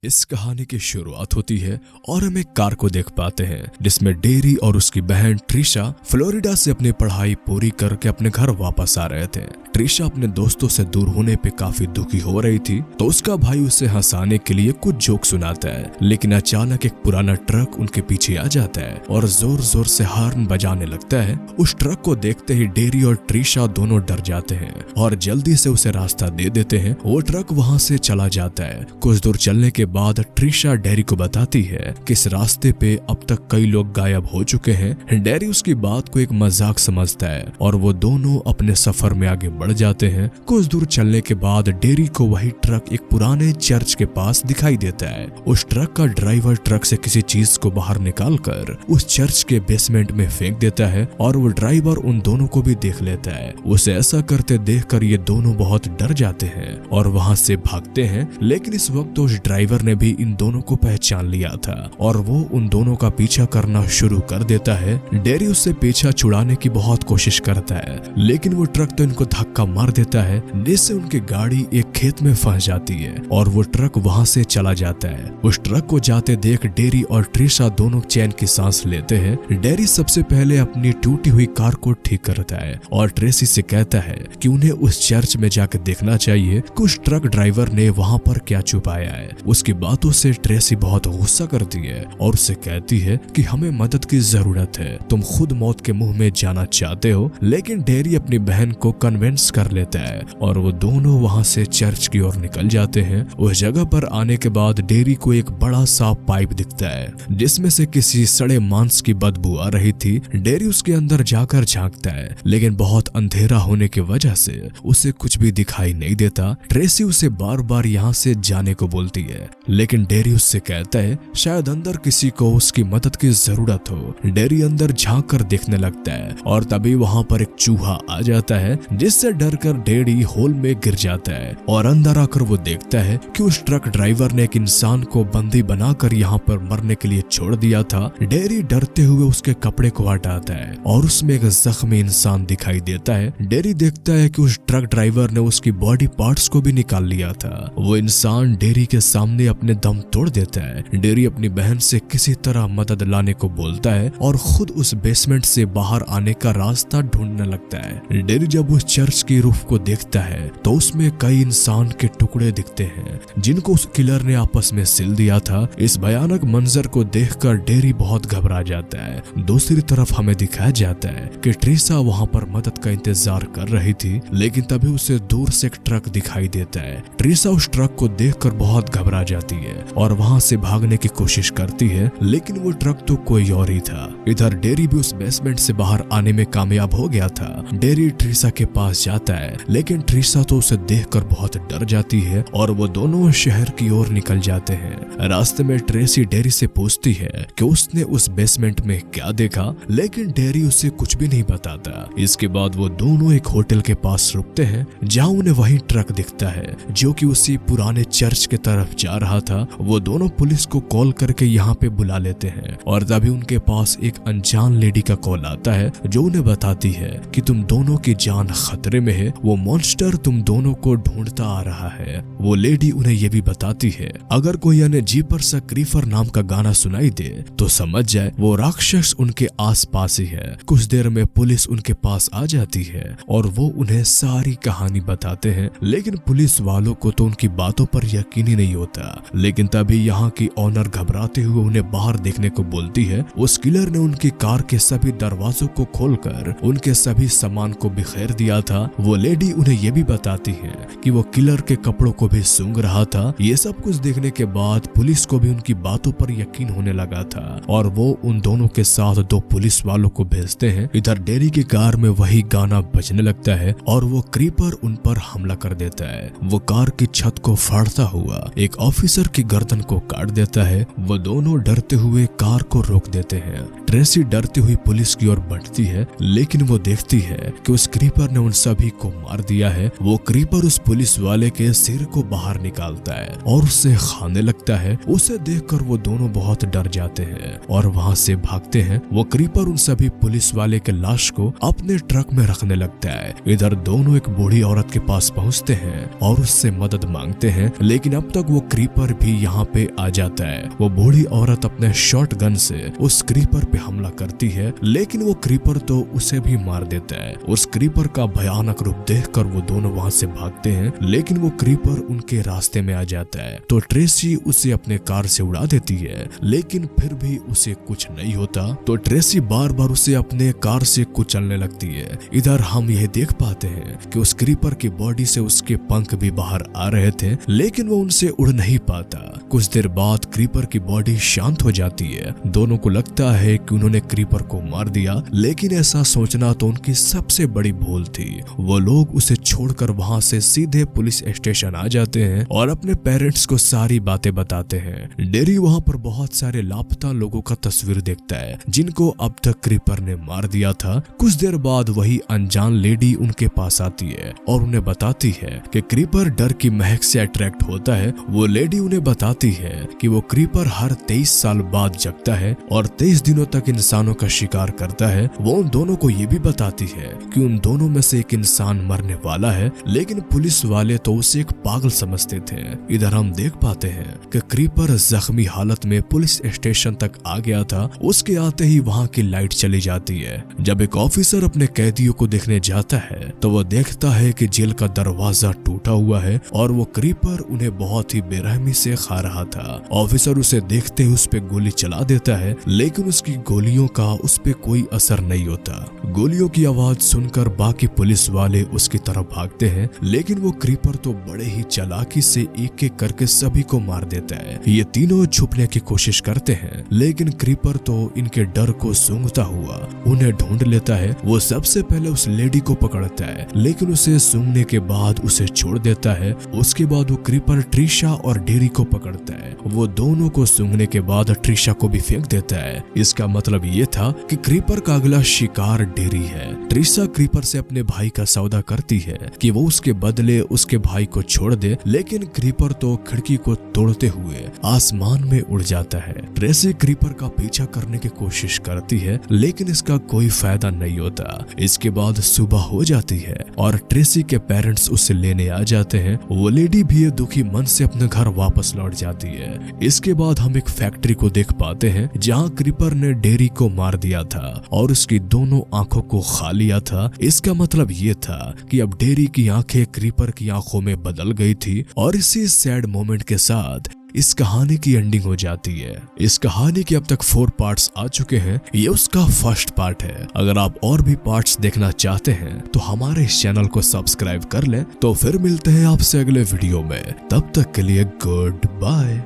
इस कहानी की शुरुआत होती है और हम एक कार को देख पाते हैं जिसमें डेरी और उसकी बहन ट्रिशा फ्लोरिडा से अपनी पढ़ाई पूरी करके अपने घर वापस आ रहे थे। ट्रिशा अपने दोस्तों से दूर होने पे काफी दुखी हो रही थी तो उसका भाई उसे हंसाने के लिए कुछ जोक सुनाता है, लेकिन अचानक एक पुराना ट्रक उनके पीछे आ जाता है और जोर जोर से हॉर्न बजाने लगता है। उस ट्रक को देखते ही डेरी और ट्रिशा दोनों डर जाते हैं और जल्दी से उसे रास्ता दे देते हैं। वो ट्रक वहाँ से चला जाता है। कुछ दूर चलने के बाद ट्रिशा डेरी को बताती है कि इस रास्ते पे अब तक कई लोग गायब हो चुके हैं। डेरी उसकी बात को एक मजाक समझता है और वो दोनों अपने सफर में आगे बढ़ जाते हैं। कुछ दूर चलने के बाद डेरी को वही ट्रक एक पुराने चर्च के पास दिखाई देता है। उस ट्रक का ड्राइवर ट्रक से किसी चीज को बाहर निकालकर उस चर्च के बेसमेंट में फेंक देता है और वो ड्राइवर उन दोनों को भी देख लेता है। उसे ऐसा करते देखकर ये दोनों बहुत डर जाते हैं और वहां से भागते हैं, लेकिन इस वक्त उस ड्राइवर ने भी इन दोनों को पहचान लिया था और वो उन दोनों का पीछा करना शुरू कर देता है। डेरी उससे पीछा छुड़ाने की बहुत कोशिश करता है, लेकिन वो ट्रक तो इनको धक्का मार देता है जिससे उनकी गाड़ी एक खेत में फंस जाती है और वो ट्रक वहां से चला जाता है। उस ट्रक को जाते देख डेरी और ट्रिशा दोनों चैन की सांस लेते हैं। डेरी सबसे पहले अपनी टूटी हुई कार को ठीक करता है और ट्रेसी से कहता है कि उन्हें उस चर्च में जाकर देखना चाहिए कि उस ट्रक ड्राइवर ने वहां पर क्या छुपाया है। उसकी बातों से ट्रेसी बहुत गुस्सा करती है और उसे कहती है कि हमें मदद की जरूरत है, तुम खुद मौत के मुंह में जाना चाहते हो। लेकिन डेरी अपनी बहन को कन्विंस कर लेता है और वो दोनों वहां से चर्च की ओर निकल जाते हैं। उस जगह पर आने के बाद डेरी को एक बड़ा सा पाइप दिखता है जिसमें से किसी सड़े मांस की बदबू आ रही थी। डेरी उसके अंदर जाकर झांकता है, लेकिन बहुत अंधेरा होने की वजह से उसे कुछ भी दिखाई नहीं देता। ट्रेसी उसे बार बार यहाँ से जाने को बोलती है, लेकिन डेरी उससे कहता है शायद अंदर किसी को उसकी मदद की जरूरत हो। डेरी अंदर झांक कर देखने लगता है और तभी वहां पर एक चूहा आ जाता है जिससे डरकर डेरी होल में गिर जाता है और अंदर आकर वो देखता है कि उस ट्रक ड्राइवर ने एक इंसान को बंदी बनाकर यहाँ पर मरने के लिए छोड़ दिया था। डेरी डरते हुए उसके कपड़े को हटाता है और उसमें एक जख्मी इंसान दिखाई देता है। डेरी देखता है कि उस ट्रक ड्राइवर ने उसकी बॉडी पार्ट्स को भी निकाल लिया था। वो इंसान डेरी के सामने अपने दम तोड़ देता है। डेरी अपनी बहन से किसी तरह मदद लाने को बोलता है और खुद उस बेसमेंट से बाहर आने का रास्ता ढूंढने लगता है। डेरी जब उस चर्च की रूफ को देखता है तो उसमें कई इंसान के टुकड़े दिखते हैं जिनको उस किलर ने आपस में सिल दिया था। इस भयानक मंजर को देखकर डेरी बहुत घबरा जाता है। दूसरी तरफ हमें दिखाया जाता है कि ट्रिशा वहां पर मदद का इंतजार कर रही थी, लेकिन तभी उसे दूर से एक ट्रक दिखाई देता है। ट्रिशा उस ट्रक को देखकर बहुत घबरा जाती है और वहां से भागने की कोशिश करती है, लेकिन वो ट्रक तो कोई और ही था। इधर डेरी भी उस बेसमेंट से बाहर आने में कामयाब हो गया था। डेरी ट्रिशा के पास जाता है, लेकिन ट्रिशा तो उसे देखकर बहुत डर जाती है और वो दोनों शहर की ओर निकल जाते हैं। रास्ते में ट्रेसी डेरी से पूछती है कि उसने उस बेसमेंट में क्या देखा, लेकिन डेरी उसे कुछ भी नहीं बताता। इसके बाद वो दोनों एक होटल के पास रुकते हैं जहाँ उन्हें वही ट्रक दिखता है जो कि उसी पुराने चर्च के तरफ जा रहा था। वो दोनों पुलिस को कॉल करके यहाँ पे बुला लेते हैं और तभी उनके पास एक अनजान लेडी का कॉल आता है जो उन्हें बताती है कि तुम दोनों की जान खतरे में है, वो मॉन्स्टर तुम दोनों को ढूंढता आ रहा है। वो लेडी उन्हें ये भी बताती है अगर कोई उन्हें जीपर्स क्रीपर नाम का गाना सुनाई दे तो समझ जाए वो राक्षस उनके आसपास ही है। कुछ देर में पुलिस उनके पास आ जाती है और वो उन्हें सारी कहानी बताते हैं, लेकिन पुलिस वालों को तो उनकी बातों पर यकीन ही नहीं होता। लेकिन तभी यहाँ की ऑनर घबराते हुए उन्हें बाहर देखने को बोलती है। उस किलर ने उनकी कार के सभी दरवाजों को खोलकर उनके सभी सामान को बिखेर दिया था। वो लेडी उन्हें ये भी बताती है कि वो किलर के कपड़ों को भी सूंघ रहा था। ये सब कुछ देखने के बाद पुलिस को भी उनकी बातों पर यकीन होने लगा था और वो उन दोनों के साथ दो पुलिस वालों को भेजते हैं। इधर डेरी की कार में वही गाना बजने लगता है और वो क्रीपर उन पर हमला कर देता है। वो कार की छत को फाड़ता हुआ एक ऑफिसर की गर्दन को काट देता है। वो दोनों डरते हुए कार को रोक देते हैं। ट्रेसी डरती हुई पुलिस की ओर बढ़ती है, लेकिन वो देखती है कि उस क्रीपर ने उन सभी को मार दिया है। वो क्रीपर उस पुलिस वाले के सिर को बाहर निकालता है और उससे खाने लगता है। उसे देखकर वो दोनों बहुत डर जाते हैं और वहां से भागते हैं। वो क्रीपर उन सभी पुलिस वाले के लाश को अपने ट्रक में रखने लगता है। इधर दोनों एक बूढ़ी औरत के पास पहुंचते हैं और उससे मदद मांगते हैं, लेकिन अब तक वो क्रीपर क्रीपर भी यहाँ पे आ जाता है। वो बूढ़ी औरत अपने शॉर्ट गन से उस क्रीपर पे हमला करती है, लेकिन वो क्रीपर तो उसे भी मार देता है। उस क्रीपर का भयानक रूप देखकर वो दोनों वहाँ से भागते हैं, लेकिन वो क्रीपर उनके रास्ते में आ जाता है तो ट्रेसी उसे अपने कार से उड़ा देती है, लेकिन फिर भी उसे कुछ नहीं होता तो ट्रेसी बार बार उसे अपने कार से कुचलने लगती है। इधर हम यह देख पाते हैं कि उस क्रीपर की बॉडी से उसके पंख भी बाहर आ रहे थे, लेकिन वो उनसे उड़ नहीं पाता। कुछ देर बाद क्रीपर की बॉडी शांत हो जाती है। दोनों को लगता है कि उन्होंने क्रीपर को मार दिया, लेकिन ऐसा सोचना तो उनकी सबसे बड़ी भूल थी। वो लोग उसे छोड़कर वहाँ से सीधे पुलिस स्टेशन आ जाते हैं और अपने पेरेंट्स को सारी बातें बताते हैं। डेरी वहाँ पर बहुत सारे लापता लोगों का तस्वीर देखता है जिनको अब तक क्रीपर ने मार दिया था। कुछ देर बाद वही अनजान लेडी उनके पास आती है और उन्हें बताती है कि क्रीपर डर की महक से अट्रैक्ट होता है। वो लेडी उन्हें बताती है कि वो क्रीपर हर 23 साल बाद जगता है और 23 दिनों तक इंसानों का शिकार करता है। वो उन दोनों को ये भी बताती है कि उन दोनों में से एक इंसान मरने वाला है, लेकिन पुलिस वाले तो उसे एक पागल समझते थे। इधर हम देख पाते हैं कि क्रीपर जख्मी हालत में पुलिस स्टेशन तक आ गया था। उसके आते ही वहाँ की लाइट चली जाती है। जब एक ऑफिसर अपने कैदियों को देखने जाता है तो वो देखता है कि जेल का दरवाजा टूटा हुआ है और वो क्रीपर उन्हें बहुत ही बेरहमी से खा रहा था। ऑफिसर उसे देखते ही उस पे गोली चला देता है, लेकिन उसकी गोलियों का उस पे कोई असर नहीं होता। गोलियों की आवाज सुनकर बाकी पुलिस वाले उसकी तरफ भागते हैं, लेकिन वो क्रीपर तो बड़े ही चालाकी से एक एक करके सभी को मार देता है। ये तीनों छुपने की कोशिश करते हैं, लेकिन क्रीपर तो इनके डर को सूंघता हुआ उन्हें ढूंढ लेता है। वो सबसे पहले उस लेडी को पकड़ता है, लेकिन उसे सूंघने के बाद उसे छोड़ देता है। उसके बाद वो क्रीपर ट्रिशा और डेरी को पकड़ता है। वो दोनों को सूंघने के बाद ट्रिशा को भी फेंक देता है। इसका मतलब ये था कि क्रीपर का अगला शिकार डेरी है। ट्रिशा क्रीपर से अपने भाई का सौदा करती है कि वो उसके बदले उसके भाई को छोड़ दे, लेकिन क्रीपर तो खिड़की को तोड़ते हुए आसमान में उड़ जाता है। ट्रेसी क्रीपर का पीछा करने की कोशिश करती है, लेकिन इसका कोई फायदा नहीं होता। इसके बाद सुबह हो जाती है और ट्रेसी के पेरेंट्स उसे लेने आ जाते हैं। वो लेडी भी दुखी मन से अपने घर वापस लौट जाती है। इसके बाद हम एक फैक्ट्री को देख पाते हैं जहाँ क्रीपर ने डेरी को मार दिया था और उसकी दोनों आंखों को खा लिया था। इसका मतलब ये था कि अब डेरी की आंखें क्रीपर की आंखों में बदल गई थी और इसी सैड मोमेंट के साथ इस कहानी की एंडिंग हो जाती है। इस कहानी के अब तक 4 पार्ट्स आ चुके हैं। ये उसका फर्स्ट पार्ट है। अगर आप और भी पार्ट्स देखना चाहते हैं तो हमारे इस चैनल को सब्सक्राइब कर लें। तो फिर मिलते हैं आपसे अगले वीडियो में। तब तक के लिए गुड बाय।